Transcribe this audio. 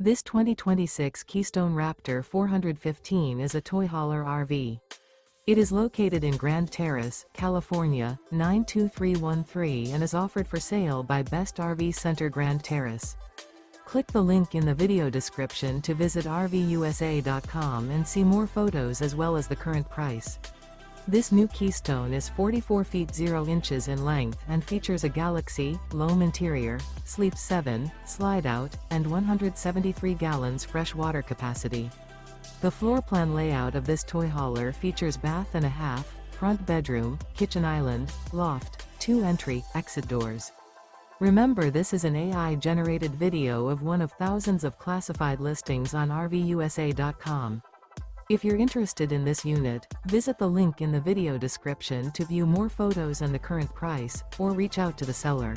This 2026 Keystone Raptor 415 is a toy hauler RV. It is located in Grand Terrace, California, 92313 and is offered for sale by Best RV Center Grand Terrace. Click the link in the video description to visit RVUSA.com and see more photos as well as the current price. This new Keystone is 44 feet 0 inches in length and features a Galaxy, Loam interior, sleeps 7, Slideout, and 173 gallons fresh water capacity. The floor plan layout of this toy hauler features bath and a half, front bedroom, kitchen island, loft, 2 entry/exit doors. Remember, this is an AI-generated video of one of thousands of classified listings on RVUSA.com. If you're interested in this unit, visit the link in the video description to view more photos and the current price, or reach out to the seller.